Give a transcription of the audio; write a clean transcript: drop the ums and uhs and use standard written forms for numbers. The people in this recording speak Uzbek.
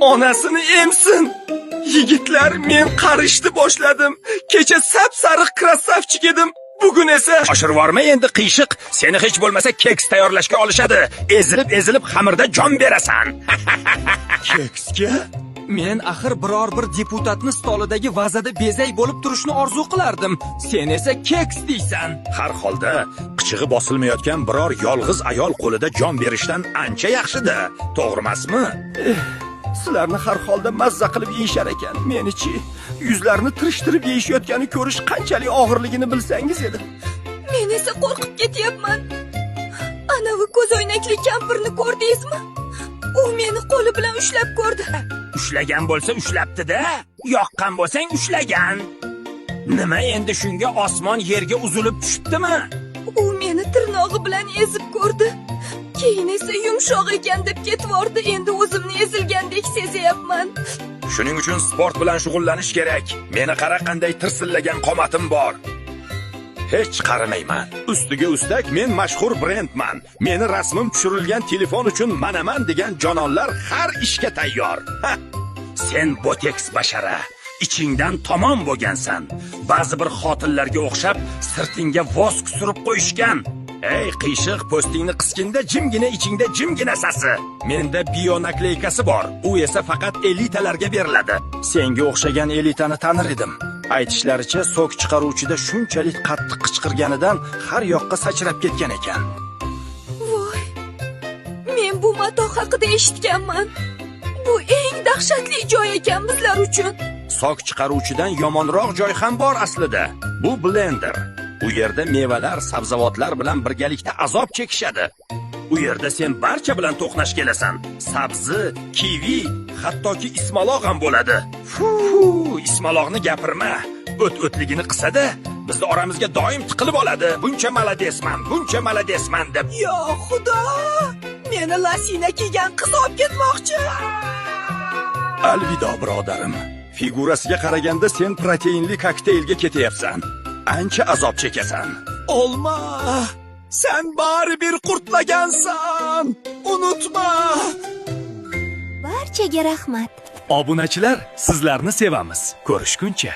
onasini emsin. Yigitlar, men qarishni boshladim. Kecha sap-sariq krassavchik edim. Bugun esa shoshirvorma endi qiyshiq. Seni hech bo'lmasa keks tayyorlashga olishadi. Ezilib xamirda jon berasan. Keksga? Men axir biror bir deputatni stolidagi vazada bezak bo'lib turishni orzu qilardim. Sen esa keks deysan. Har holda qichig'i bosilmayotgan biror yolg'iz ayol qo'lida jon berishdan ancha yaxshida. To'g'rimasmi? Sizlarni har holda mazza qilib yeyishar ekan. Meni-chi, yuzlarini tirishtirib yeyishayotgani ko'rish qanchalik og'irligini bilsangiz edi. Men esa qo'rqib ketyapman. Anavi ko'zoynakli kampirni ko'rdingizmi? U meni qo'li bilan ushlab ko'rdi. Ushlagan bo'lsa ushlabdi-da. Yoqqan bo'lsang ushlagan. Nima endi shunga osmon yerga uzilib tushibdimi? U meni tirnog'i bilan ezib ko'rdi. Keyin esa yumshoq ekan deb ketvordi. Endi o'zimni ezilgandek sezyapman. Shuning uchun sport bilan shug'ullanish kerak. Meni qara qanday tirsillagan qomatim bor. Hech qaramayman. Ustiga ustak men mashhur brendman. Meni rasmim tushirilgan telefon uchun manaman degan jononlar har ishga tayyor. Sen boteks bashara, ichingdan tamom bo'lgansan. Ba'zi bir xotinlarga o'xshab sirtingga vosk surib qo'yishgan. Ey qiyshiq, postingni qiskinda jimgina ichingda jimgina sasi. Menda bio nakleykasi bor. U esa faqat elitalarga beriladi. Senga o'xshagan elitani tanir edim. Aytishlaricha, sok chiqaruvchida shunchalik qattiq qichqirganidan har yoqqa sachrab ketgan ekan. Voy. Men bu mato haqida eshitganman. Bu eng dahshatli joy ekan bizlar uchun. Sok chiqaruvchidan yomonroq joy ham bor aslida. Bu blender. U yerda mevalar, sabzavotlar bilan birgalikda azob chekishadi. U yerda sen barcha bilan to'qnash kelasan. Sabzi, kivi, hattoki ismaloq ham bo'ladi. Ismaloqni gapirma. O't-o'tligini qisada, bizni oramizga doim tiqilib oladi. Buncha maladesman deb. Yo xudo! Meni lasina kiygan qiz olib ketmoqchi. Alvido birodarim. Figurasiga qaraganda sen proteinli kokteylga ketyapsan. Ancha azob chekasan. Olma! Sen bari bir qurtlagansan. Unutma! Barchaga rahmat. Obunachilar, sizlarni sevamiz. Ko'rishguncha.